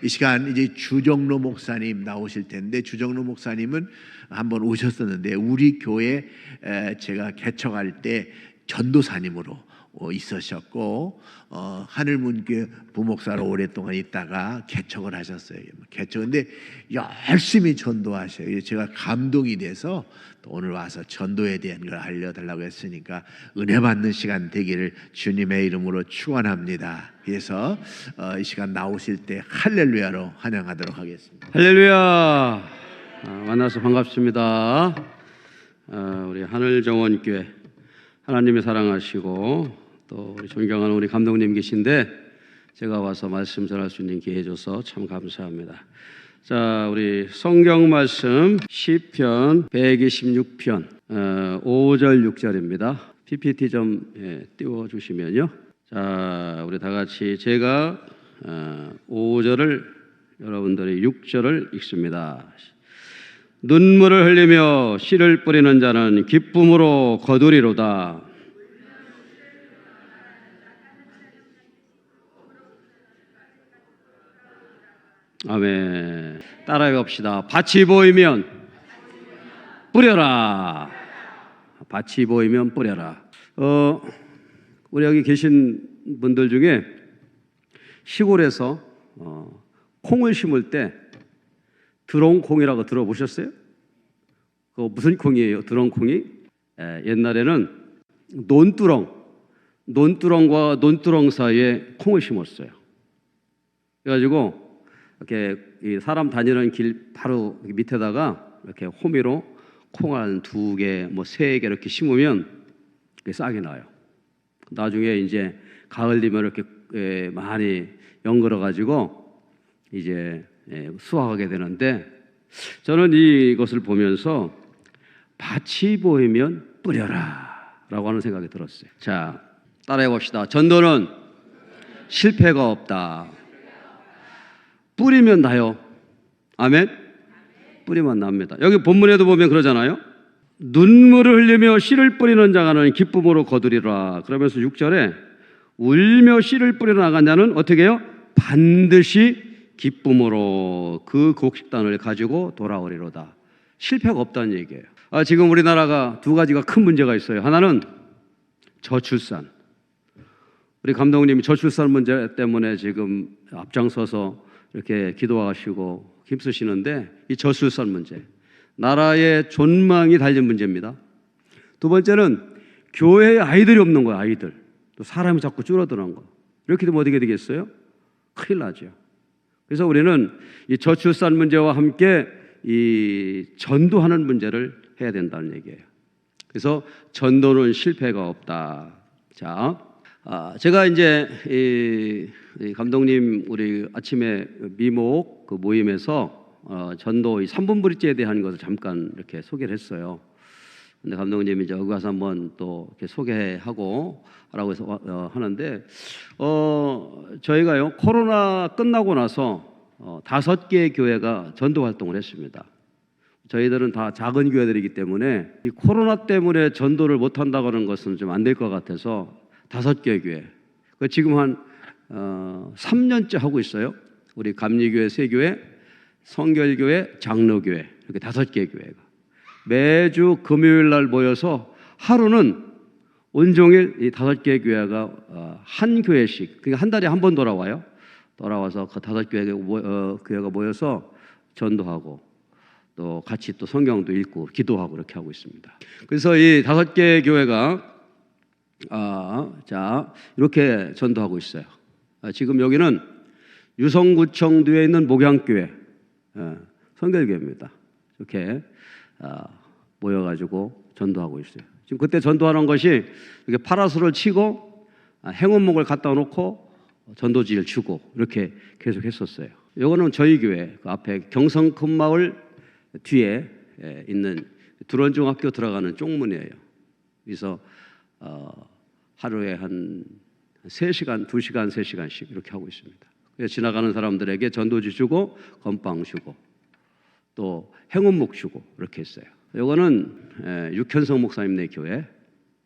이 시간 이제 주정로 목사님 나오실 텐데, 주정로 목사님은 한번 오셨었는데 우리 교회 제가 개척할 때 전도사님으로 있으셨고 하늘문교회 부목사로 오랫동안 있다가 개척을 하셨어요. 개척인데 열심히 전도하셔요. 제가 감동이 돼서 또 오늘 와서 전도에 대한 걸 알려달라고 했으니까 은혜 받는 시간 되기를 주님의 이름으로 축원합니다. 그래서 이 시간 나오실 때 할렐루야로 환영하도록 하겠습니다. 할렐루야. 만나서 반갑습니다. 우리 하늘정원교회 하나님이 사랑하시고 또 우리 존경하는 우리 감독님 계신데 제가 와서 말씀 전할 수 있는 기회 줘서 참 감사합니다. 자, 우리 성경 말씀 시편 126편 5절 6절입니다. PPT 좀 띄워주시면요. 자, 우리 다 같이 제가 5절을 여러분들이 6절을 읽습니다. 눈물을 흘리며 씨를 뿌리는 자는 기쁨으로 거두리로다. 아멘. 따라해 봅시다. 밭이 보이면 뿌려라. 밭이 보이면 뿌려라. 우리 여기 계신 분들 중에 시골에서 콩을 심을 때 드론콩이라고 들어보셨어요? 그거 무슨 콩이에요? 드론콩이? 옛날에는 논두렁과 논두렁 사이에 콩을 심었어요. 그래가지고 이렇게 사람 다니는 길 바로 밑에다가 이렇게 호미로 콩 한 2개, 뭐 3개 이렇게 심으면 싹이 나요. 나중에 이제 가을 되면 이렇게 많이 연걸어 가지고 이제 수확하게 되는데, 저는 이것을 보면서 밭이 보이면 뿌려라 라고 하는 생각이 들었어요. 자, 따라해 봅시다. 전도는 실패가 없다. 뿌리면 나요. 아멘? 뿌리면 납니다. 여기 본문에도 보면 그러잖아요. 눈물을 흘리며 씨를 뿌리는 자가는 기쁨으로 거두리라. 그러면서 6절에 울며 씨를 뿌리러 나간 자는 어떻게 해요? 반드시 기쁨으로 그 곡식단을 가지고 돌아오리로다. 실패가 없다는 얘기예요. 지금 우리나라가 2가지가 큰 문제가 있어요. 하나는 저출산. 우리 감독님이 저출산 문제 때문에 지금 앞장서서 이렇게 기도하시고 힘쓰시는데, 이 저출산 문제, 나라의 존망이 달린 문제입니다. 2번째는 교회에 아이들이 없는 거예요. 아이들. 또 사람이 자꾸 줄어드는 거. 이렇게 되면 어떻게 되겠어요? 큰일 나죠. 그래서 우리는 이 저출산 문제와 함께 이 전도하는 문제를 해야 된다는 얘기예요. 그래서 전도는 실패가 없다. 자, 제가 이제 이 감독님 우리 아침에 미목 그 모임에서 전도 이 3분 브릿지에 대한 것을 잠깐 이렇게 소개를 했어요. 근데 감독님이 이제 여기 와서 한번 또 이렇게 소개하고 하라고 해서 하는데, 저희가요 코로나 끝나고 나서 5개의 교회가 전도 활동을 했습니다. 저희들은 다 작은 교회들이기 때문에 이 코로나 때문에 전도를 못 한다고 하는 것은 좀 안 될 것 같아서 5개 교회, 지금 한 3년째 하고 있어요. 우리 감리교회 3교회, 성결교회, 장로교회, 이렇게 5개 교회가 매주 금요일 날 모여서 하루는 온종일 이 5개 교회가 한 교회씩, 그러니까 한 달에 한 번 돌아와서 그 5교회가 교회가 모여서 전도하고 또 같이 또 성경도 읽고 기도하고 이렇게 하고 있습니다. 그래서 이 5개 교회가 자 이렇게 전도하고 있어요. 지금 여기는 유성구청 뒤에 있는 목양교회 성결교회입니다. 이렇게 모여가지고 전도하고 있어요. 지금 그때 전도하는 것이 이렇게 파라솔을 치고 행운목을 갖다 놓고 전도지를 주고 이렇게 계속 했었어요. 이거는 저희 교회 그 앞에 경성 큰마을 뒤에 있는 두런중학교 들어가는 쪽문이에요. 그래서 하루에 한 3시간, 2시간, 3시간씩 이렇게 하고 있습니다. 그래서 지나가는 사람들에게 전도지 주고 건빵 주고 또 행운목 주고 이렇게 했어요. 이거는 육현성 목사님네 교회,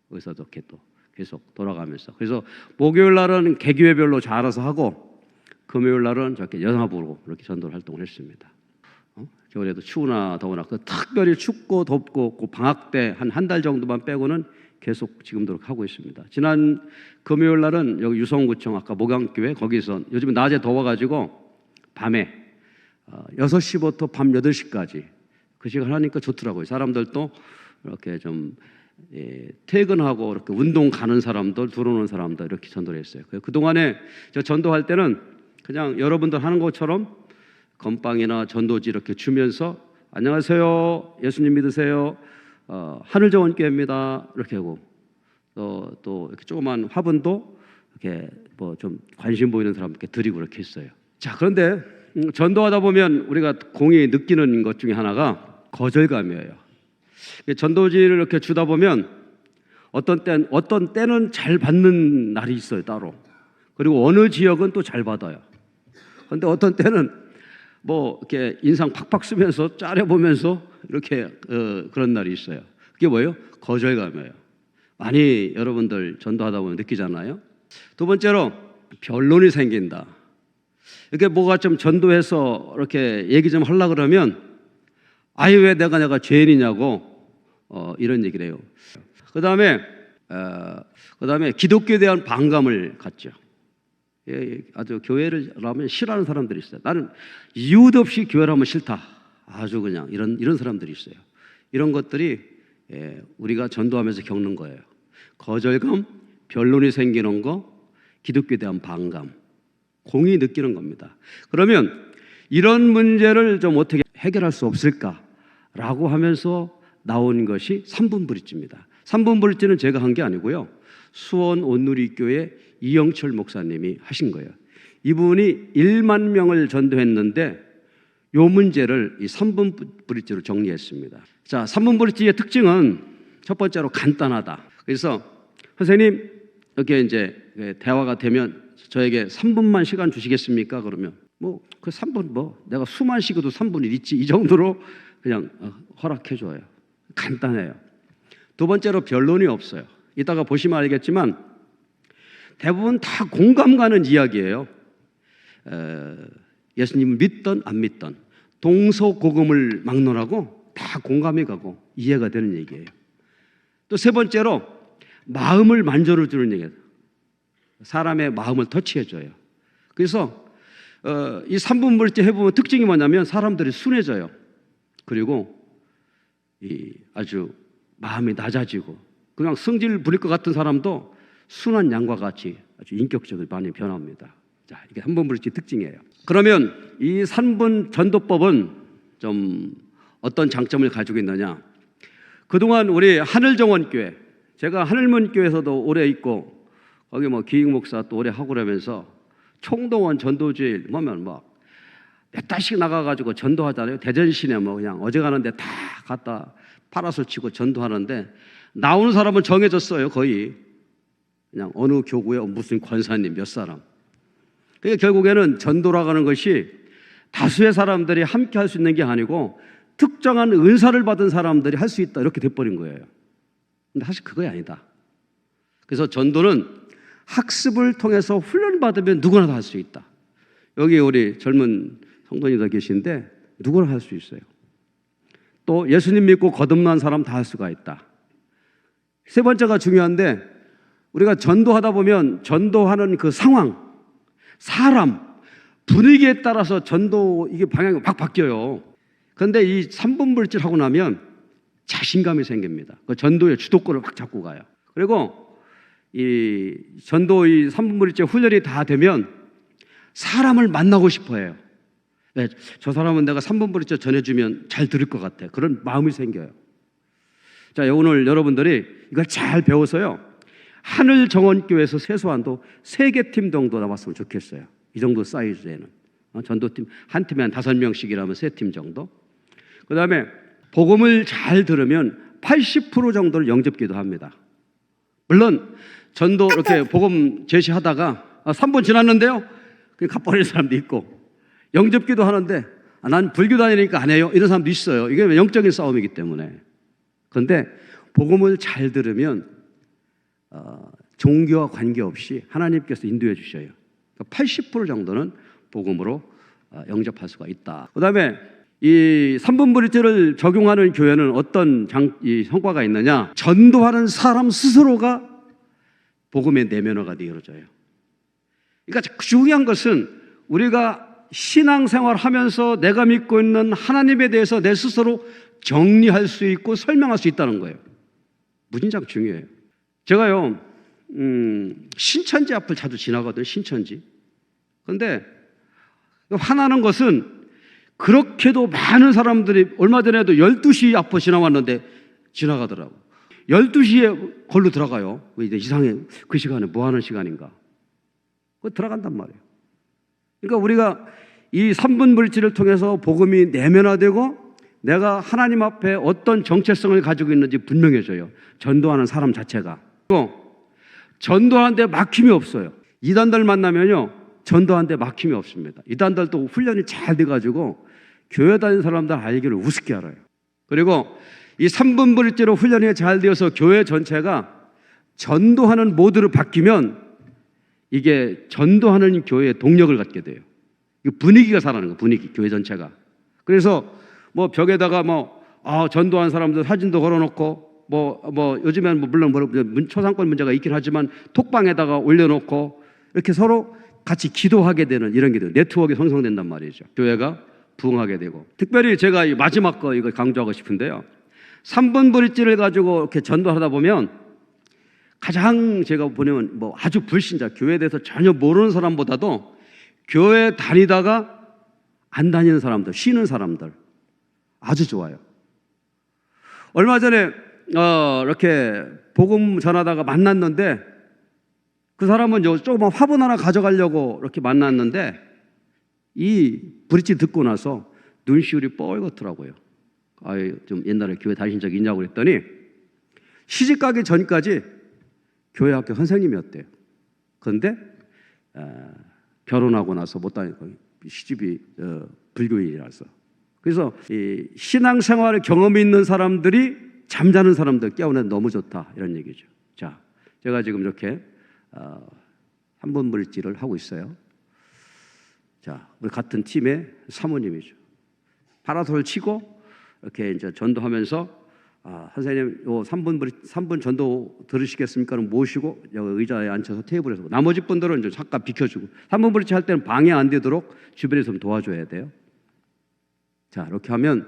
거기서 이렇게 또 계속 돌아가면서, 그래서 목요일 날은 개교회별로 잘 알아서 하고 금요일 날은 저렇게 연합으로 이렇게 전도 활동을 했습니다. 겨울에도 추우나 더우나 특별히 춥고 덥고 그 방학 때 한 달 정도만 빼고는 계속 지금도 하고 있습니다. 지난 금요일 날은 여기 유성구청 아까 목양교회 거기서 요즘 낮에 더워가지고 밤에 6시부터 밤 8시까지 그 시간 하니까 좋더라고요. 사람들도 이렇게 좀 퇴근하고 이렇게 운동 가는 사람들, 들어오는 사람들 이렇게 전도를 했어요. 그동안에 저 전도할 때는 그냥 여러분들 하는 것처럼 건빵이나 전도지 이렇게 주면서 안녕하세요, 예수님 믿으세요, 하늘정원교회입니다 이렇게 하고 또 이렇게 조그만 화분도 이렇게 뭐 좀 관심 보이는 사람께 드리고 이렇게 했어요. 자, 그런데 전도하다 보면 우리가 공히 느끼는 것 중에 하나가 거절감이에요. 전도지를 이렇게 주다 보면 어떤 때는 잘 받는 날이 있어요, 따로. 그리고 어느 지역은 또 잘 받아요. 그런데 어떤 때는 뭐 이렇게 인상 팍팍 쓰면서 짜려보면서 이렇게 그런 날이 있어요. 그게 뭐예요? 거절감이에요. 많이 여러분들 전도하다 보면 느끼잖아요. 두 번째로 변론이 생긴다. 이렇게 뭐가 좀 전도해서 이렇게 얘기 좀 하려고 그러면 아예 왜 내가 죄인이냐고 이런 얘기를 해요. 그 다음에 기독교에 대한 반감을 갖죠. 아주 교회를 하면 싫어하는 사람들이 있어요. 나는 이유도 없이 교회를 하면 싫다. 아주 그냥 이런 사람들이 있어요. 이런 것들이 우리가 전도하면서 겪는 거예요. 거절감, 변론이 생기는 거, 기독교에 대한 반감, 공히 느끼는 겁니다. 그러면 이런 문제를 좀 어떻게 해결할 수 없을까라고 하면서 나온 것이 3분 브릿지입니다. 3분 브릿지는 제가 한 게 아니고요. 수원 온누리교회 이영철 목사님이 하신 거예요. 이분이 1만 명을 전도했는데 이 문제를 이 3분 브릿지로 정리했습니다. 자, 3분 브릿지의 특징은 첫 번째로 간단하다. 그래서 선생님 이렇게 이제 대화가 되면 저에게 3분만 시간 주시겠습니까? 그러면 뭐 그 3분 뭐 내가 수만 쉬고도 3분이 있지 이 정도로 그냥 허락해 줘요. 간단해요. 두 번째로 변론이 없어요. 이따가 보시면 알겠지만 대부분 다 공감 가는 이야기예요. 예수님을 믿던 안 믿던 동서고금을 막론하고 다 공감이 가고 이해가 되는 얘기예요. 또 세 번째로 마음을 만져주는 얘기예요. 사람의 마음을 터치해줘요. 그래서 이 3분 브릿지 해보면 특징이 뭐냐면 사람들이 순해져요. 그리고 아주 마음이 낮아지고 그냥 성질 부릴 것 같은 사람도 순한 양과 같이 아주 인격적으로 많이 변합니다. 자, 이게 3분 브릿지 특징이에요. 그러면 이 3분 전도법은 좀 어떤 장점을 가지고 있느냐? 그동안 우리 하늘정원교회, 제가 하늘문교회에서도 오래 있고 거기 뭐 기익목사 또 오래 하고 그러면서 총동원 전도주일 보면 막 몇 달씩 나가가지고 전도하잖아요. 대전시내 뭐 그냥 어제 가는데 다 갔다 파라솔 치고 전도하는데 나오는 사람은 정해졌어요. 거의 그냥 어느 교구에 무슨 권사님 몇 사람. 그게 결국에는 전도라고 하는 것이 다수의 사람들이 함께 할 수 있는 게 아니고 특정한 은사를 받은 사람들이 할 수 있다 이렇게 돼버린 거예요. 근데 사실 그거 아니다. 그래서 전도는 학습을 통해서 훈련받으면 누구나 다 할 수 있다. 여기 우리 젊은 성도님들 계신데 누구나 할 수 있어요. 또 예수님 믿고 거듭난 사람 다 할 수가 있다. 세 번째가 중요한데 우리가 전도하다 보면 전도하는 그 상황, 사람, 분위기에 따라서 전도 이게 방향이 막 바뀌어요. 그런데 이 3분 브릿지를 하고 나면 자신감이 생깁니다. 그 전도의 주도권을 확 잡고 가요. 그리고 이 전도 이 3분 브릿지 훈련이 다 되면 사람을 만나고 싶어 해요. 네, 저 사람은 내가 3분 브릿지 전해주면 잘 들을 것 같아. 그런 마음이 생겨요. 자, 오늘 여러분들이 이걸 잘 배워서요. 하늘정원교회에서 최소한도 3개 팀 정도 나왔으면 좋겠어요. 이 정도 사이즈에는. 전도팀 한 팀에 한 5명씩이라면 3팀 정도. 그 다음에 복음을 잘 들으면 80% 정도를 영접기도 합니다. 물론 전도 이렇게 복음 제시하다가 3분 지났는데요. 그냥 가버리는 사람도 있고 영접기도 하는데 난 불교 다니니까 안 해요. 이런 사람도 있어요. 이게 영적인 싸움이기 때문에. 그런데 복음을 잘 들으면 종교와 관계없이 하나님께서 인도해 주셔요. 그러니까 80% 정도는 복음으로 영접할 수가 있다. 그다음에 이 3분 브릿지를 적용하는 교회는 어떤 이 성과가 있느냐? 전도하는 사람 스스로가 복음의 내면화가 되어져요. 그러니까 중요한 것은 우리가 신앙생활 하면서 내가 믿고 있는 하나님에 대해서 내 스스로 정리할 수 있고 설명할 수 있다는 거예요. 무진장 중요해요. 제가요 신천지 앞을 자주 지나거든요. 신천지. 그런데 화나는 것은 그렇게도 많은 사람들이 얼마 전에도 12시 앞을 지나왔는데 지나가더라고. 12시에 걸로 들어가요. 이제 이상해. 그 시간에 뭐 하는 시간인가. 들어간단 말이에요. 그러니까 우리가 이 3분 브릿지를 통해서 복음이 내면화되고 내가 하나님 앞에 어떤 정체성을 가지고 있는지 분명해져요. 전도하는 사람 자체가. 또 전도하는데 막힘이 없어요. 이단들 만나면요 전도하는데 막힘이 없습니다. 이단들도 훈련이 잘 돼가지고 교회 다니는 사람들 알기를 우습게 알아요. 그리고 이 3분 브릿지로 훈련이 잘 되어서 교회 전체가 전도하는 모드로 바뀌면 이게 전도하는 교회의 동력을 갖게 돼요. 분위기가 살아나는 거예요. 분위기, 교회 전체가. 그래서 뭐 벽에다가 전도한 사람들 사진도 걸어놓고 요즘에는 물론 초상권 문제가 있긴 하지만 톡방에다가 올려놓고 이렇게 서로 같이 기도하게 되는 이런 게 돼요. 네트워크가 형성된단 말이죠. 교회가 부흥하게 되고. 특별히 제가 이 마지막 거 이거 강조하고 싶은데요. 3분 브릿지를 가지고 이렇게 전도하다 보면 가장 제가 보면 아주 불신자, 교회에 대해서 전혀 모르는 사람보다도 교회 다니다가 안 다니는 사람들, 쉬는 사람들 아주 좋아요. 얼마 전에 이렇게 복음 전하다가 만났는데 그 사람은 조그만 화분 하나 가져가려고 이렇게 만났는데 이 브릿지 듣고 나서 눈시울이 뻘겋더라고요. 좀 옛날에 교회 다니신 적이 있냐고 그랬더니 시집 가기 전까지 교회 학교 선생님이었대요. 그런데 결혼하고 나서 못 다니고 시집이 불교인이라서. 그래서 이 신앙생활 경험이 있는 사람들이 잠자는 사람들 깨우는 너무 좋다 이런 얘기죠. 자, 제가 지금 이렇게 3분 브릿지를 하고 있어요. 자, 우리 같은 팀의 사모님이죠. 파라솔 치고 이렇게 이제 전도하면서 선생님, 3분 전도 들으시겠습니까? 모시고 여기 의자에 앉혀서 테이블에서 나머지 분들은 이제 잠깐 비켜주고 3분 브릿지 할 때는 방해 안 되도록 주변에서 좀 도와줘야 돼요. 자, 이렇게 하면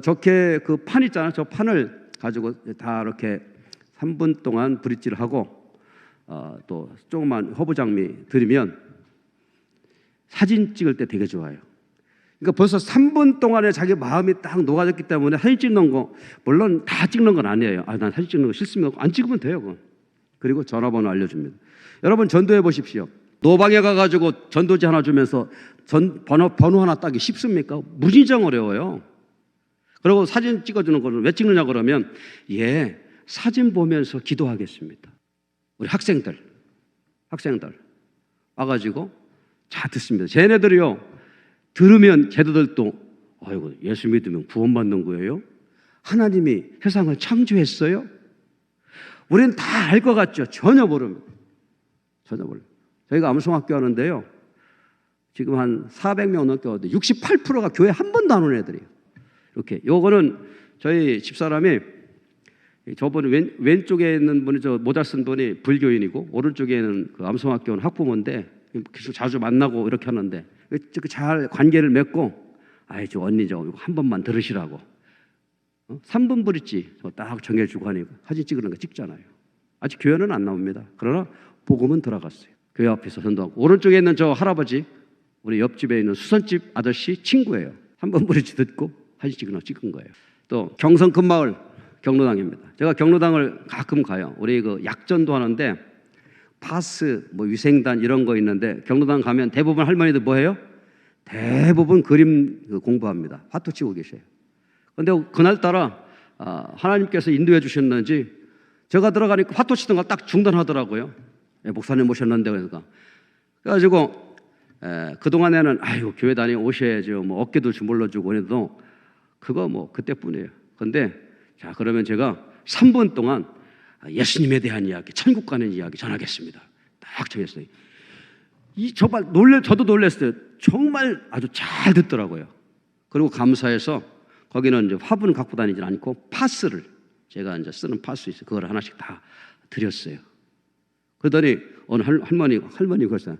저렇게 그 판 있잖아요. 저 판을 가지고 다 이렇게 3분 동안 브릿지를 하고 또 조그만 허브장미 들이면 사진 찍을 때 되게 좋아요. 그러니까 벌써 3분 동안에 자기 마음이 딱 녹아졌기 때문에 사진 찍는 거 물론 다 찍는 건 아니에요. 난 사진 찍는 거 싫습니다. 안 찍으면 돼요. 그건. 그리고 전화번호 알려줍니다. 여러분 전도해 보십시오. 노방에 가가지고 전도지 하나 주면서 번호 하나 따기 쉽습니까? 무진장 어려워요. 그리고 사진 찍어주는 거는 왜 찍느냐 그러면 사진 보면서 기도하겠습니다. 우리 학생들 와가지고 잘 듣습니다. 쟤네들이요 들으면 쟤네들도 아이고 예수 믿으면 구원받는 거예요? 하나님이 세상을 창조했어요? 우리는 다 알 것 같죠? 전혀 모릅니다. 전혀 몰라요. 저희가 암송학교 하는데요 지금 한 400명 넘게 왔는데 68%가 교회 한 번도 안 온 애들이에요. 이렇게 요거는 저희 집사람이 저분 왼쪽에 있는 분이 저 모자 쓴 분이 불교인이고 오른쪽에 있는 그 암송학교는 학부모인데 계속 자주 만나고 이렇게 하는데 잘 관계를 맺고 저 언니 저 한 번만 들으시라고 3분 브릿지 딱 정해주고 하니까 사진 찍으는 거 찍잖아요. 아직 교회는 안 나옵니다. 그러나 복음은 들어갔어요. 교회 앞에서 전도하고 오른쪽에 있는 저 할아버지 우리 옆집에 있는 수선집 아저씨 친구예요. 3분 브릿지 듣고 사진 찍은 거예요. 또 경성 큰마을 경로당입니다. 제가 경로당을 가끔 가요. 우리 그 약전도 하는데 파스, 위생단 이런 거 있는데 경로당 가면 대부분 할머니들 뭐 해요? 대부분 그림 공부합니다. 화투 치고 계셔요. 그런데 그날따라 하나님께서 인도해 주셨는지 제가 들어가니까 화투 치던 거 딱 중단하더라고요. 목사님 모셨는데 그래가지고 그동안에는 교회 다니 오셔야죠. 어깨도 주물러주고 해도 그거 그때뿐이에요. 그런데 자 그러면 제가 3분 동안 예수님에 대한 이야기, 천국 가는 이야기 전하겠습니다. 딱 정했어요. 정말 저도 놀랐어요. 정말 아주 잘 듣더라고요. 그리고 감사해서 거기는 이제 화분 갖고 다니지 않고 파스를 제가 이제 쓰는 파스 있어요. 그걸 하나씩 다 드렸어요. 그러더니 어느 할머니가 그랬어요.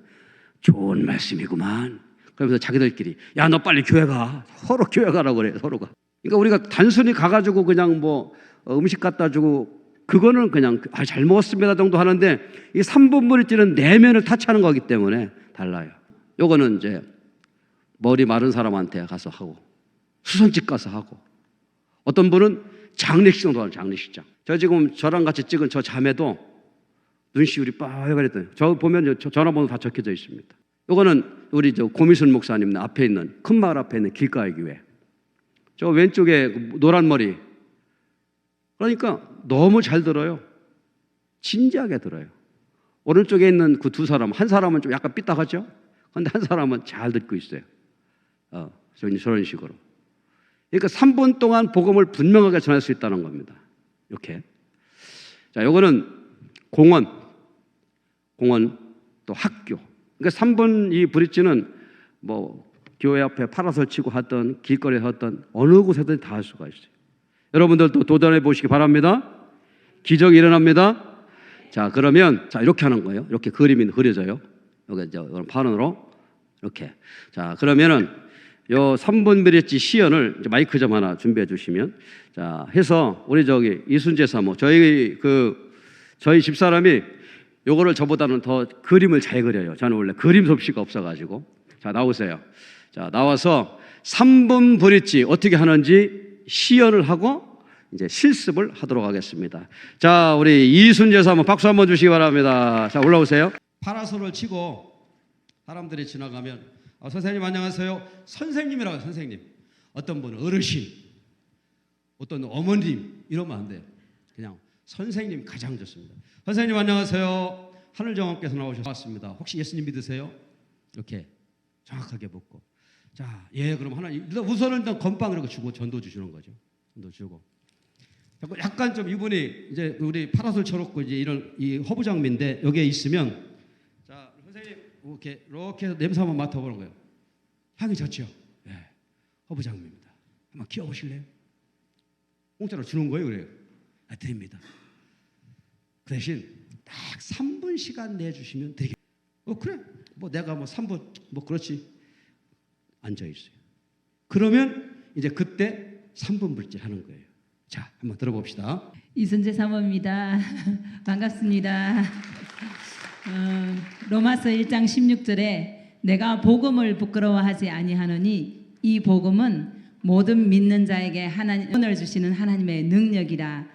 좋은 말씀이구만. 그러면서 자기들끼리 야, 너 빨리 교회 가. 서로 교회 가라고 그래요. 서로가. 그러니까 우리가 단순히 가가지고 그냥 뭐 음식 갖다 주고 그거는 그냥 잘 먹었습니다 정도 하는데 이 3분 브릿지는 내면을 타치하는 거기 때문에 달라요. 요거는 이제 머리 마른 사람한테 가서 하고 수선집 가서 하고 어떤 분은 장례식장도 하는 장례식장. 저 지금 저랑 같이 찍은 저 자매도 눈시울이 빨개졌더니 저 보면 전화번호 다 적혀져 있습니다. 요거는 우리 고미순 목사님 앞에 있는 큰 마을 앞에 있는 길가의 교회. 저 왼쪽에 노란 머리. 그러니까 너무 잘 들어요. 진지하게 들어요. 오른쪽에 있는 그 두 사람, 한 사람은 좀 약간 삐딱하죠? 그런데 한 사람은 잘 듣고 있어요. 저런 식으로. 그러니까 3분 동안 복음을 분명하게 전할 수 있다는 겁니다. 이렇게. 자, 요거는 공원 또 학교. 그러니까 3분 이 브릿지는 뭐 교회 앞에 파라솔 치고 하던 길거리에 하던 어느 곳에든 다 할 수가 있어요. 여러분들도 도전해 보시기 바랍니다. 기적이 일어납니다. 자, 그러면 이렇게 하는 거예요. 이렇게 그림이 그려져요. 여기 이제 판으로 이렇게. 자, 그러면은 요 3분 브릿지 시연을 이제 마이크 좀 하나 준비해 주시면 자, 해서 우리 이순재 사모 저희 집사람이 요거를 저보다는 더 그림을 잘 그려요. 저는 원래 그림 솜씨가 없어가지고. 자, 나오세요. 자, 나와서 3분 브릿지 어떻게 하는지 시연을 하고 이제 실습을 하도록 하겠습니다. 자, 우리 이순재 사모 박수 한번 주시기 바랍니다. 자, 올라오세요. 파라솔을 치고 사람들이 지나가면 선생님 안녕하세요. 선생님이라고 해요. 선생님. 어떤 분은 어르신, 어떤 어머님 이러면 안 돼요. 그냥 선생님 가장 좋습니다. 선생님 안녕하세요. 하늘정원께서 나오셨습니다. 혹시 예수님 믿으세요? 이렇게 정확하게 묻고 자, 예, 그럼 우선은 일단 건빵 이렇게 주고 전도 주시는 거죠. 전도 주고. 약간 좀 이분이 이제 우리 파라솔 쳐놓고 이제 이 허브장미인데 여기에 있으면 자, 선생님 이렇게 해서 냄새 한번 맡아보는 거예요. 향이 좋죠? 예, 허브장미입니다. 한번 키워보실래요? 공짜로 주는 거예요, 그래요? 드립니다. 그 대신 딱 3분 시간 내주시면 되게. 그래. 뭐 내가 3분 그렇지. 앉아 있어요. 그러면 이제 그때 3분 브릿지 하는 거예요. 자, 한번 들어봅시다. 이순재 사모입니다. 반갑습니다. 로마서 1장 16절에 내가 복음을 부끄러워하지 아니하노니 이 복음은 모든 믿는 자에게 하나님을 주시는 하나님의 능력이라.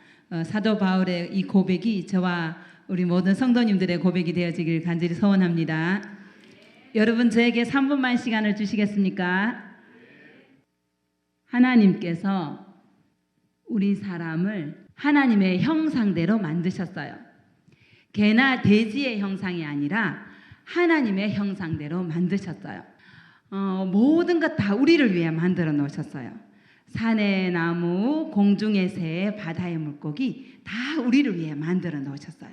사도 바울의 이 고백이 저와 우리 모든 성도님들의 고백이 되어지길 간절히 소원합니다. 여러분 저에게 3분만 시간을 주시겠습니까? 하나님께서 우리 사람을 하나님의 형상대로 만드셨어요. 개나 돼지의 형상이 아니라 하나님의 형상대로 만드셨어요. 모든 것 다 우리를 위해 만들어 놓으셨어요. 산의 나무, 공중의 새, 바다의 물고기 다 우리를 위해 만들어 놓으셨어요.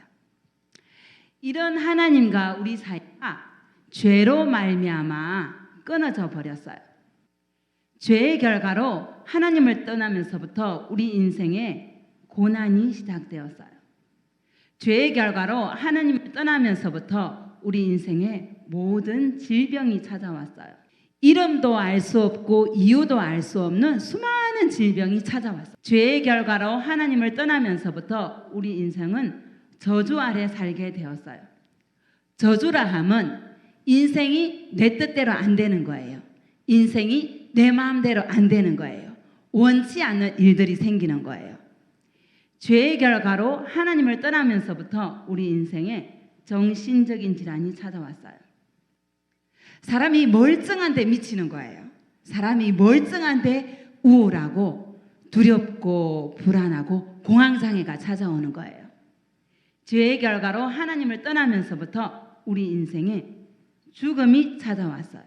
이런 하나님과 우리 사이가 죄로 말미암아 끊어져 버렸어요. 죄의 결과로 하나님을 떠나면서부터 우리 인생에 고난이 시작되었어요. 죄의 결과로 하나님을 떠나면서부터 우리 인생에 모든 질병이 찾아왔어요. 이름도 알 수 없고 이유도 알 수 없는 수많은 질병이 찾아왔어요. 죄의 결과로 하나님을 떠나면서부터 우리 인생은 저주 아래 살게 되었어요. 저주라 함은 인생이 내 뜻대로 안 되는 거예요. 인생이 내 마음대로 안 되는 거예요. 원치 않는 일들이 생기는 거예요. 죄의 결과로 하나님을 떠나면서부터 우리 인생에 정신적인 질환이 찾아왔어요. 사람이 멀쩡한데 미치는 거예요. 사람이 멀쩡한데 우울하고 두렵고 불안하고 공황장애가 찾아오는 거예요. 죄의 결과로 하나님을 떠나면서부터 우리 인생에 죽음이 찾아왔어요.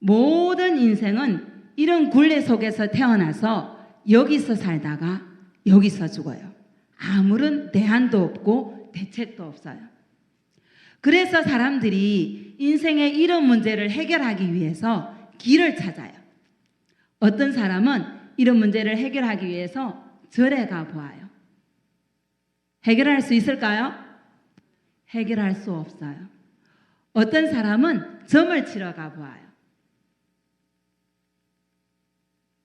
모든 인생은 이런 굴레 속에서 태어나서 여기서 살다가 여기서 죽어요. 아무런 대안도 없고 대책도 없어요. 그래서 사람들이 인생의 이런 문제를 해결하기 위해서 길을 찾아요. 어떤 사람은 이런 문제를 해결하기 위해서 절에 가 보아요. 해결할 수 있을까요? 해결할 수 없어요. 어떤 사람은 점을 치러 가 보아요.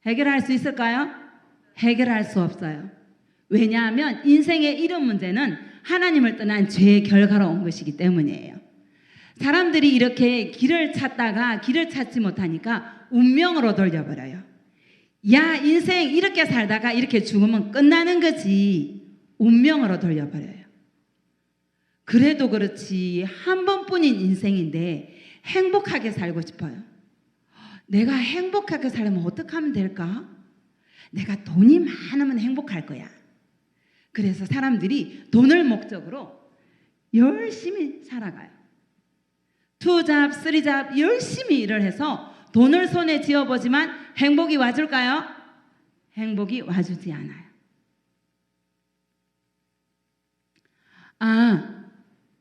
해결할 수 있을까요? 해결할 수 없어요. 왜냐하면 인생의 이런 문제는 하나님을 떠난 죄의 결과로 온 것이기 때문이에요. 사람들이 이렇게 길을 찾다가 길을 찾지 못하니까 운명으로 돌려버려요. 야, 인생 이렇게 살다가 이렇게 죽으면 끝나는 거지. 운명으로 돌려버려요. 그래도 그렇지 한 번뿐인 인생인데 행복하게 살고 싶어요. 내가 행복하게 살려면 어떻게 하면 될까? 내가 돈이 많으면 행복할 거야. 그래서 사람들이 돈을 목적으로 열심히 살아가요. 투잡, 쓰리잡 열심히 일을 해서 돈을 손에 쥐어보지만 행복이 와줄까요? 행복이 와주지 않아요. 아,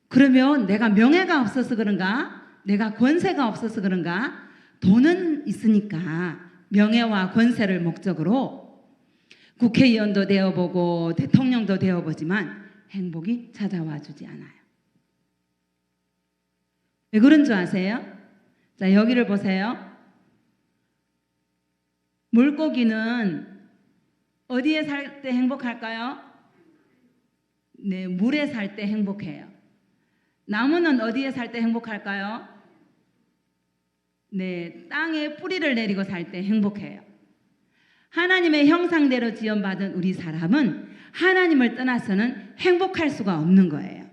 그러면 내가 명예가 없어서 그런가? 내가 권세가 없어서 그런가? 돈은 있으니까 명예와 권세를 목적으로 국회의원도 되어보고 대통령도 되어보지만 행복이 찾아와 주지 않아요. 왜 그런 줄 아세요? 자, 여기를 보세요. 물고기는 어디에 살 때 행복할까요? 네, 물에 살 때 행복해요. 나무는 어디에 살 때 행복할까요? 네, 땅에 뿌리를 내리고 살 때 행복해요. 하나님의 형상대로 지원받은 우리 사람은 하나님을 떠나서는 행복할 수가 없는 거예요.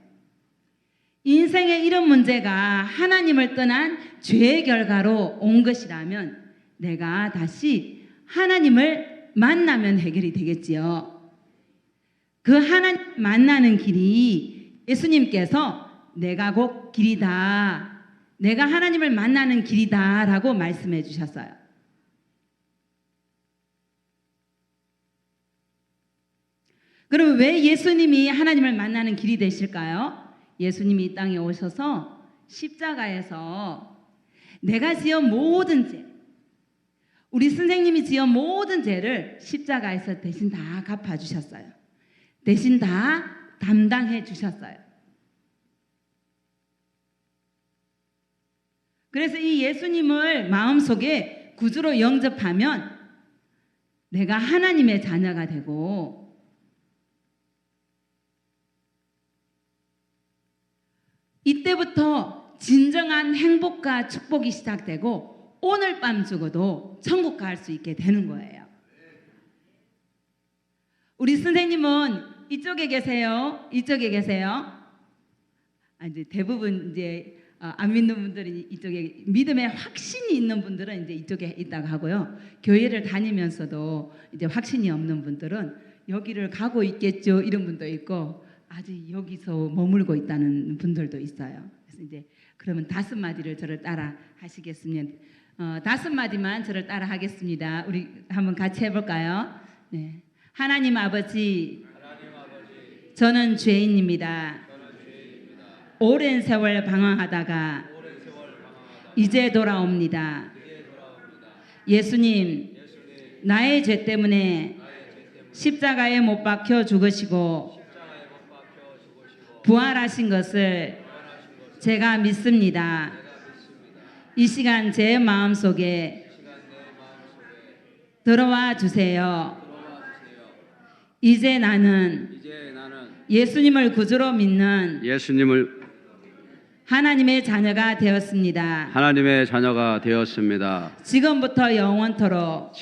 인생의 이런 문제가 하나님을 떠난 죄의 결과로 온 것이라면 내가 다시 하나님을 만나면 해결이 되겠지요. 그 하나님 만나는 길이 예수님께서 내가 곧 길이다. 내가 하나님을 만나는 길이다 라고 말씀해 주셨어요. 그럼 왜 예수님이 하나님을 만나는 길이 되실까요? 예수님이 이 땅에 오셔서 십자가에서 내가 지은 모든 죄, 우리 선생님이 지은 모든 죄를 십자가에서 대신 다 갚아주셨어요. 대신 다 담당해 주셨어요. 그래서 이 예수님을 마음속에 구주로 영접하면 내가 하나님의 자녀가 되고 이때부터 진정한 행복과 축복이 시작되고 오늘 밤 죽어도 천국 갈 수 있게 되는 거예요. 우리 선생님은 이쪽에 계세요? 이쪽에 계세요? 이제 대부분 이제 안 믿는 분들이 이쪽에, 믿음에 확신이 있는 분들은 이제 이쪽에 있다고 하고요. 교회를 다니면서도 이제 확신이 없는 분들은 여기를 가고 있겠죠 이런 분도 있고 아직 여기서 머물고 있다는 분들도 있어요. 그래서 이제 그러면 5마디를 저를 따라 하시겠습니다. 5마디만 저를 따라 하겠습니다. 우리 한번 같이 해볼까요? 네. 하나님 아버지, 저는 죄인입니다. 오랜 세월 방황하다가 이제 돌아옵니다. 예수님, 나의 죄 때문에 십자가에 못 박혀 죽으시고 부활하신 것을 제가 믿습니다. 이 시간 제 마음속에 들어와 주세요. 이제 나는 예수님을 구주로 믿는 하나님의 자녀가 되었습니다. 하나님의 자녀가 되었습니다. 지금부터 영원토록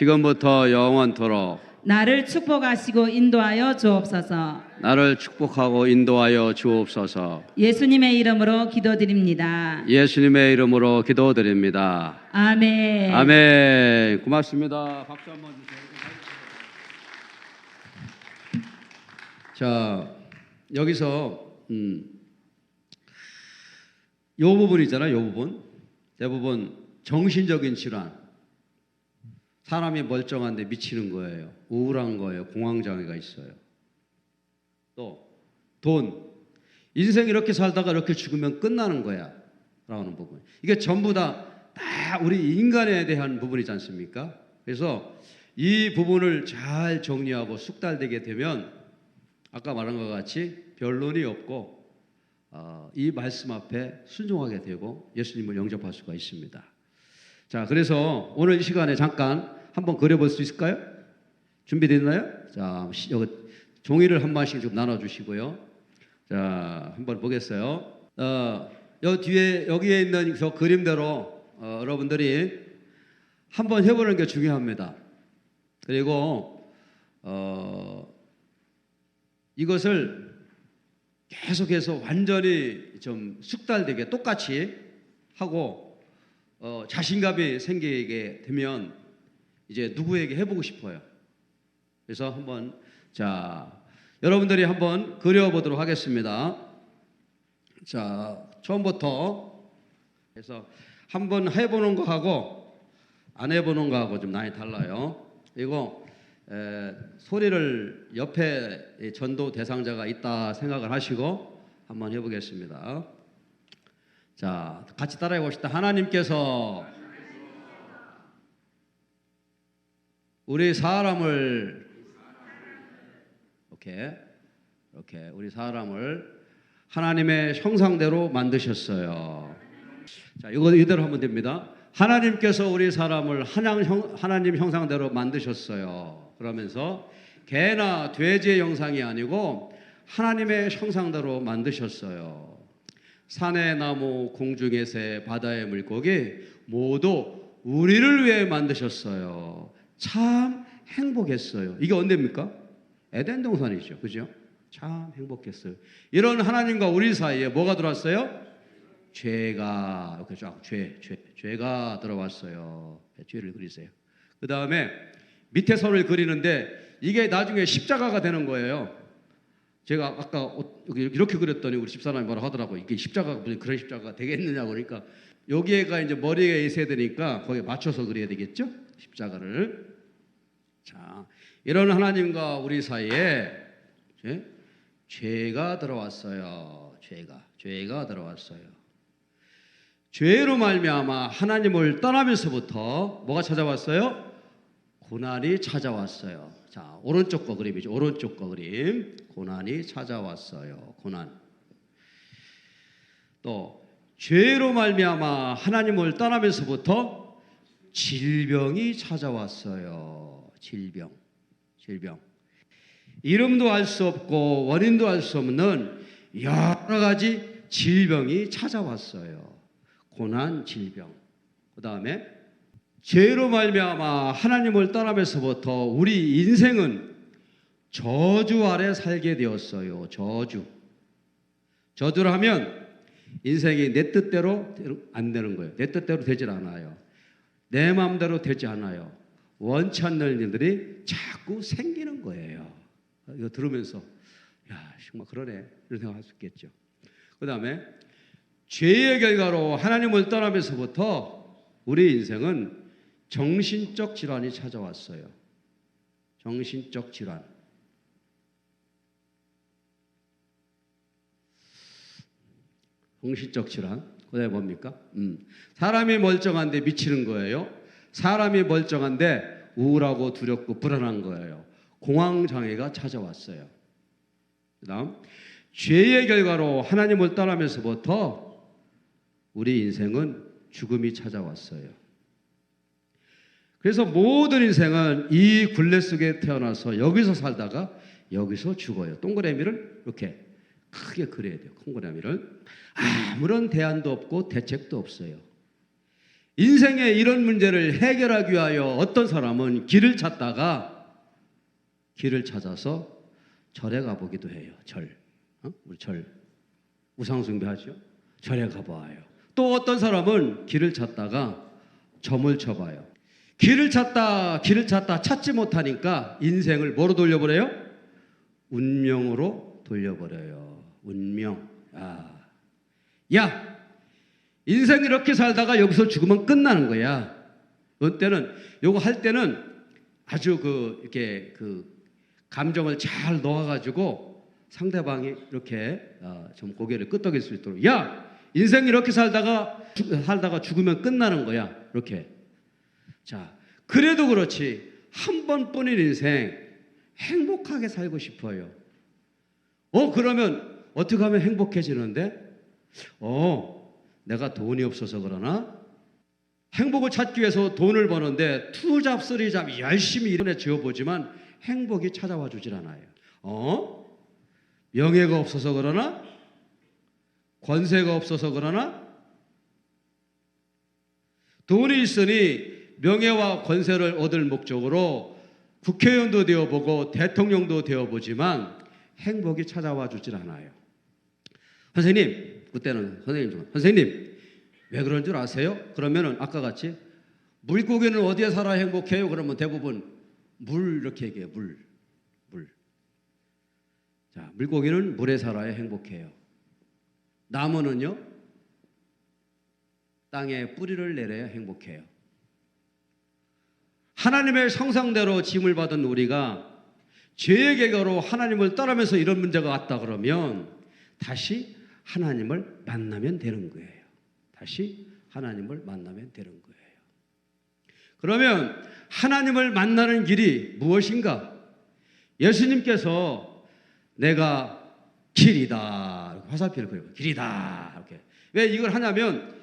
나를 축복하시고 인도하여 주옵소서. 나를 축복하고 인도하여 주옵소서. 예수님의 이름으로 기도드립니다. 예수님의 이름으로 기도드립니다. 아멘. 아멘. 고맙습니다. 박수 한번 주세요. 자, 여기서 요 부분 있잖아요. 요 부분. 대부분 정신적인 질환. 사람이 멀쩡한데 미치는 거예요. 우울한 거예요. 공황장애가 있어요. 또 돈. 인생 이렇게 살다가 이렇게 죽으면 끝나는 거야 라는 부분. 이게 전부 다 우리 인간에 대한 부분이지 않습니까? 그래서 이 부분을 잘 정리하고 숙달되게 되면 아까 말한 것 같이 변론이 없고 이 말씀 앞에 순종하게 되고 예수님을 영접할 수가 있습니다. 자, 그래서 오늘 이 시간에 잠깐 한번 그려볼 수 있을까요? 준비됐나요? 자, 여기 종이를 한 번씩 좀 나눠주시고요. 자, 한번 보겠어요. 여 뒤에 여기에 있는 저 그림대로 여러분들이 한번 해보는 게 중요합니다. 그리고 이것을 계속해서 완전히 좀 숙달되게 똑같이 하고 자신감이 생기게 되면 이제 누구에게 해보고 싶어요. 그래서 한번 자 여러분들이 한번 그려보도록 하겠습니다. 자 처음부터 그래서 한번 해보는 거하고 안 해보는 거하고 좀 많이 달라요. 그리고 소리를 옆에 전도 대상자가 있다 생각을 하시고 한번 해보겠습니다. 자 같이 따라해 봅시다. 하나님께서 우리 사람을 이렇게 우리 사람을 하나님의 형상대로 만드셨어요. 자 이거 이대로 하면 됩니다. 하나님께서 우리 사람을 하나님 형상대로 만드셨어요. 그러면서 개나 돼지의 형상이 아니고 하나님의 형상대로 만드셨어요. 산의 나무, 공중의 새, 바다의 물고기 모두 우리를 위해 만드셨어요. 참 행복했어요. 이게 언제입니까? 에덴 동산이죠. 그죠? 참 행복했어요. 이런 하나님과 우리 사이에 뭐가 들어왔어요? 죄가 이렇게 쫙 죄가 들어왔어요. 죄를 그리세요. 그 다음에 밑에 선을 그리는데 이게 나중에 십자가가 되는 거예요. 제가 아까 이렇게 그렸더니 우리 집사람이 뭐라 하더라고요. 이게 십자가가 무슨 그런 십자가가 되겠느냐고 그러니까 여기에가 이제 머리에 있어야 되니까 거기에 맞춰서 그려야 되겠죠? 십자가를. 자, 이런 하나님과 우리 사이에 죄가 들어왔어요. 죄가 들어왔어요. 죄로 말미암아 하나님을 떠나면서부터 뭐가 찾아왔어요? 고난이 찾아왔어요. 자, 오른쪽 거 그림이죠. 오른쪽 거 그림. 고난이 찾아왔어요. 고난. 또 죄로 말미암아 하나님을 떠나면서부터 질병이 찾아왔어요. 질병. 이름도 알 수 없고 원인도 알 수 없는 여러 가지 질병이 찾아왔어요. 고난, 질병. 그 다음에 죄로 말미암아 하나님을 떠나면서부터 우리 인생은 저주 아래 살게 되었어요. 저주를 하면 인생이 내 뜻대로 안 되는 거예요. 내 뜻대로 되질 않아요. 내 마음대로 되지 않아요. 원치 않는 일들이 자꾸 생기는 거예요. 이거 들으면서 야 정말 그러네 이런 생각할 수 있겠죠. 그 다음에 죄의 결과로 하나님을 떠나면서부터 우리 인생은 정신적 질환이 찾아왔어요. 정신적 질환. 정신적 질환. 그다음에 뭡니까? 사람이 멀쩡한데 미치는 거예요. 사람이 멀쩡한데 우울하고 두렵고 불안한 거예요. 공황장애가 찾아왔어요. 그 다음 죄의 결과로 하나님을 떠나면서부터 우리 인생은 죽음이 찾아왔어요. 그래서 모든 인생은 이 굴레 속에 태어나서 여기서 살다가 여기서 죽어요. 동그라미를 이렇게 크게 그려야 돼요. 동그라미를. 아무런 대안도 없고 대책도 없어요. 인생의 이런 문제를 해결하기 위하여 어떤 사람은 길을 찾아서 절에 가보기도 해요. 우리 절 우상숭배하죠. 절에 가봐요. 또 어떤 사람은 길을 찾다가 점을 쳐봐요. 길을 찾다 찾지 못하니까 인생을 뭐로 돌려버려요? 운명으로 돌려버려요. 운명. 야, 인생 이렇게 살다가 여기서 죽으면 끝나는 거야. 요거 할 때는 아주 이렇게 감정을 잘 놓아가지고 상대방이 이렇게 좀 고개를 끄덕일 수 있도록, 야, 인생 이렇게 살다가 죽으면 끝나는 거야. 이렇게. 자, 그래도 그렇지 한 번뿐인 인생 행복하게 살고 싶어요. 그러면 어떻게 하면 행복해지는데? 내가 돈이 없어서 그러나? 행복을 찾기 위해서 돈을 버는데 투잡 쓰리잡 열심히 일해 지어보지만 행복이 찾아와 주질 않아요. 명예가 없어서 그러나? 권세가 없어서 그러나? 돈이 있으니 명예와 권세를 얻을 목적으로 국회의원도 되어보고 대통령도 되어보지만 행복이 찾아와 주질 않아요. 선생님, 그때는 선생님 왜 그런 줄 아세요? 그러면은 아까 같이 물고기는 어디에 살아야 행복해요? 그러면 대부분 물 이렇게 얘기해요. 물. 자, 물고기는 물에 살아야 행복해요. 나무는요, 땅에 뿌리를 내려야 행복해요. 하나님의 형상대로 지음을 받은 우리가 죄의 계가로 하나님을 떠나면서 이런 문제가 왔다 그러면 다시 하나님을 만나면 되는 거예요. 다시 하나님을 만나면 되는 거예요. 그러면 하나님을 만나는 길이 무엇인가? 예수님께서 내가 길이다, 화살표를 그리고 길이다 이렇게. 왜 이걸 하냐면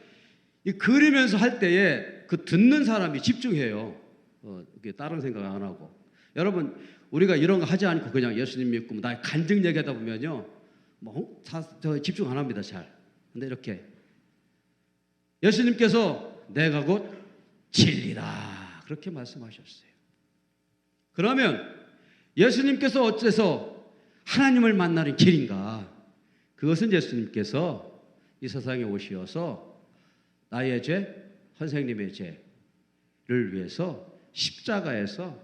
이 그리면서 할 때에 그 듣는 사람이 집중해요. 다른 생각 안 하고. 여러분, 우리가 이런 거 하지 않고 그냥 예수님 믿고 나 간증 얘기하다 보면요, 저 집중 안 합니다, 잘. 근데 이렇게 예수님께서 내가 곧 진리다 그렇게 말씀하셨어요. 그러면 예수님께서 어째서 하나님을 만나는 길인가? 그것은 예수님께서 이 세상에 오셔서 나의 죄, 선생님의 죄를 위해서 십자가에서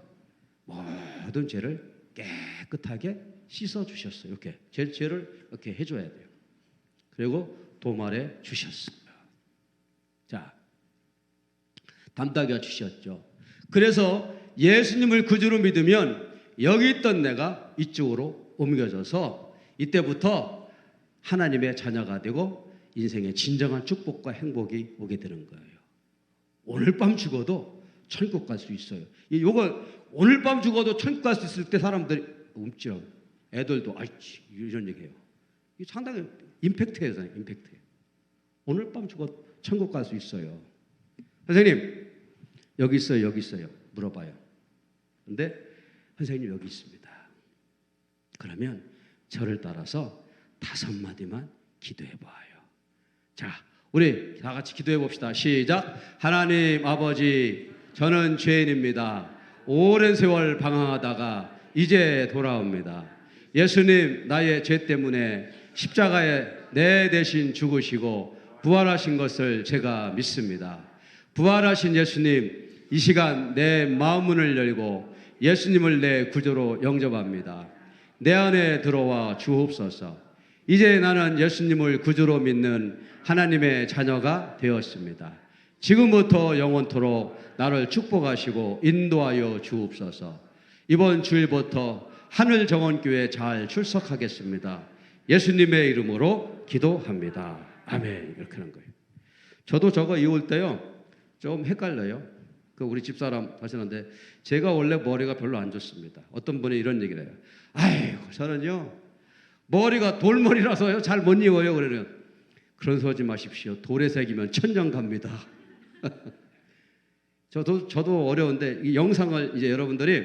모든 죄를 깨끗하게 씻어 주셨어요. 이렇게 죄를 이렇게 해줘야 돼요. 그리고 도말해 주셨어요. 자, 담당해 주셨죠. 그래서 예수님을 구주로 믿으면 여기 있던 내가 이쪽으로 옮겨져서 이때부터 하나님의 자녀가 되고 인생의 진정한 축복과 행복이 오게 되는 거예요. 오늘 밤 죽어도 천국 갈 수 있어요. 이거 오늘 밤 죽어도 천국 갈 수 있을 때 사람들이 움찔하고 애들도 아이치 이런 얘기해요. 이 상당히 임팩트예요, 임팩트. 오늘 밤 죽어도 천국 갈 수 있어요. 선생님 여기 있어요, 여기 있어요. 물어봐요. 근데 선생님 여기 있습니다. 그러면 저를 따라서 5마디만 기도해 봐요. 자, 우리 다 같이 기도해 봅시다. 시작. 하나님 아버지, 저는 죄인입니다. 오랜 세월 방황하다가 이제 돌아옵니다. 예수님, 나의 죄 때문에 십자가에 내 대신 죽으시고 부활하신 것을 제가 믿습니다. 부활하신 예수님, 이 시간 내 마음문을 열고 예수님을 내 구주로 영접합니다. 내 안에 들어와 주옵소서. 이제 나는 예수님을 구주로 믿는 하나님의 자녀가 되었습니다. 지금부터 영원토록 나를 축복하시고 인도하여 주옵소서. 이번 주일부터 하늘정원교회 잘 출석하겠습니다. 예수님의 이름으로 기도합니다. 아멘. 이렇게 하는 거예요. 저도 저거 이을 때요 좀 헷갈려요. 우리 집사람 하시는데 제가 원래 머리가 별로 안 좋습니다. 어떤 분이 이런 얘기를 해요. 아이고, 저는요 머리가 돌머리라서요 잘 못 입어요. 그러면 그런 소리 하지 마십시오. 돌에 새기면 천년 갑니다. 저도 어려운데 이 영상을 이제 여러분들이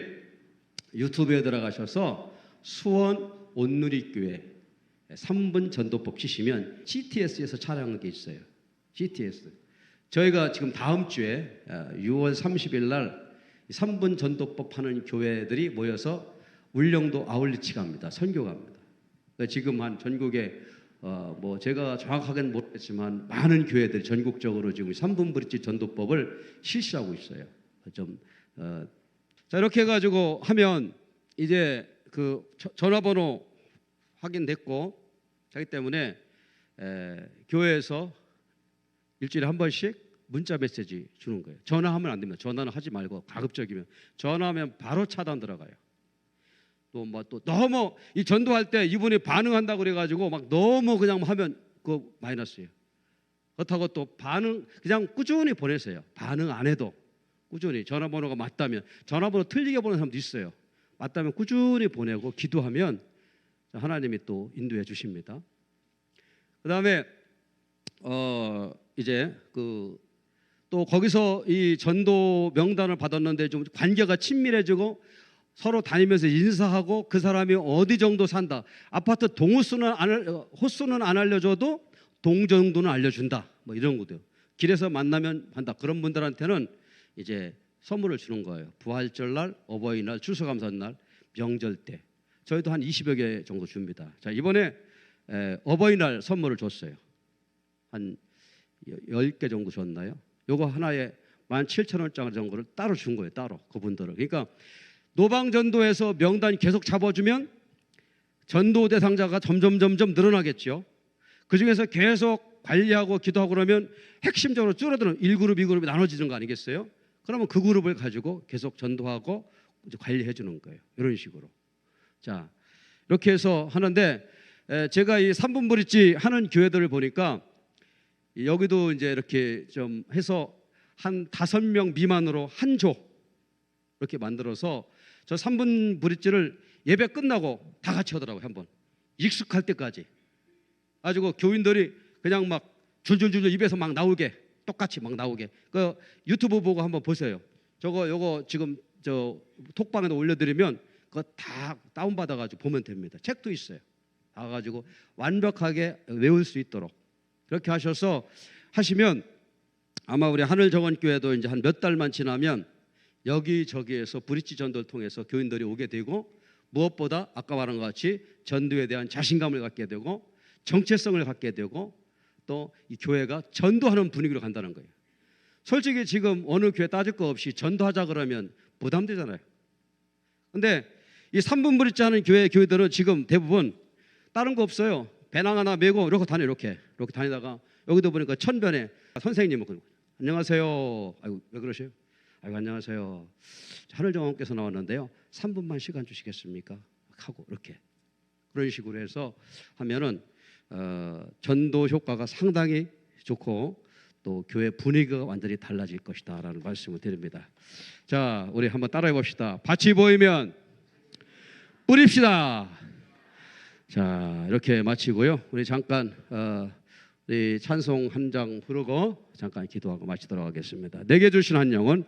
유튜브에 들어가셔서 수원 온누리교회 3분 전도법 치시면 GTS에서 촬영한 게 있어요. GTS. 저희가 지금 다음 주에 6월 30일 날 3분 전도법 하는 교회들이 모여서 울릉도 아울리치 갑니다. 선교 갑니다. 지금 한 전국에 뭐 제가 정확하게는 모르겠지만 많은 교회들이 전국적으로 지금 3분 브릿지 전도법을 실시하고 있어요. 자, 이렇게 해가지고 하면 이제 그 전화번호 확인됐고 하기 때문에 교회에서 일주일에 한 번씩 문자 메시지 주는 거예요. 전화하면 안 됩니다. 전화는 하지 말고 가급적이면 전화하면 바로 차단 들어가요. 또 뭐 또 너무 이 전도할 때 이분이 반응한다고 그래가지고 막 너무 그냥 하면 그 마이너스예요. 그렇다고 또 반응 그냥 꾸준히 보내세요. 반응 안 해도 꾸준히 전화번호가 맞다면 전화번호 틀리게 보내는 사람도 있어요. 맞다면 꾸준히 보내고 기도하면 하나님이 또 인도해 주십니다. 그다음에 이제 또 거기서 이 전도 명단을 받았는데 좀 관계가 친밀해지고 서로 다니면서 인사하고 그 사람이 어디 정도 산다. 아파트 호수는 안 알려줘도 동 정도는 알려준다. 뭐 이런 거도요. 길에서 만나면 한다. 그런 분들한테는 이제 선물을 주는 거예요. 부활절날, 어버이날, 추수감사날, 명절 때 저희도 한 20여 개 정도 줍니다. 자, 이번에 어버이날 선물을 줬어요. 한 10개 정도 줬나요? 요거 하나에 17,000원짜리 정도를 따로 준 거예요. 따로 그분들을. 그러니까 노방전도에서 명단이 계속 잡아주면 전도 대상자가 점점 늘어나겠죠. 그중에서 계속 관리하고 기도하고 그러면 핵심적으로 줄어드는 1그룹, 2그룹이 나눠지는 거 아니겠어요? 그러면 그 그룹을 가지고 계속 전도하고 이제 관리해 주는 거예요. 이런 식으로. 자, 이렇게 해서 하는데 제가 이 3분 브릿지 하는 교회들을 보니까 여기도 이제 이렇게 좀 해서 한 5명 미만으로 한 조 이렇게 만들어서 저 3분 브릿지를 예배 끝나고 다 같이 하더라고요. 한번 익숙할 때까지 가지고 교인들이 그냥 막 줄줄줄 입에서 막 나오게 똑같이 막 나오게 그 유튜브 보고 한번 보세요. 요거 지금 저 톡방에도 올려드리면 그거 다 다운받아가지고 보면 됩니다. 책도 있어요. 다 가지고 완벽하게 외울 수 있도록 그렇게 하셔서 하시면 아마 우리 하늘정원교회도 이제 한 몇 달만 지나면 여기저기에서 브릿지 전도를 통해서 교인들이 오게 되고 무엇보다 아까 말한 것 같이 전도에 대한 자신감을 갖게 되고 정체성을 갖게 되고 또 이 교회가 전도하는 분위기로 간다는 거예요. 솔직히 지금 어느 교회 따질 거 없이 전도하자 그러면 부담되잖아요. 근데 이 3분 브릿지 하는 교회들은 지금 대부분 다른 거 없어요. 배낭 하나 메고 이렇게 다녀 이렇게 다니다가 여기도 보니까 천변에 선생님은 안녕하세요. 아이고 왜 그러세요? 아이고 안녕하세요. 하늘정원께서 나왔는데요. 3분만 시간 주시겠습니까? 하고 이렇게 그런 식으로 해서 하면은 전도 효과가 상당히 좋고 또 교회 분위기가 완전히 달라질 것이다라는 말씀을 드립니다. 자, 우리 한번 따라해 봅시다. 밭이 보이면 뿌립시다. 자, 이렇게 마치고요. 우리 잠깐 우리 찬송 한 장 부르고 잠깐 기도하고 마치도록 하겠습니다. 내게 주신 한 영혼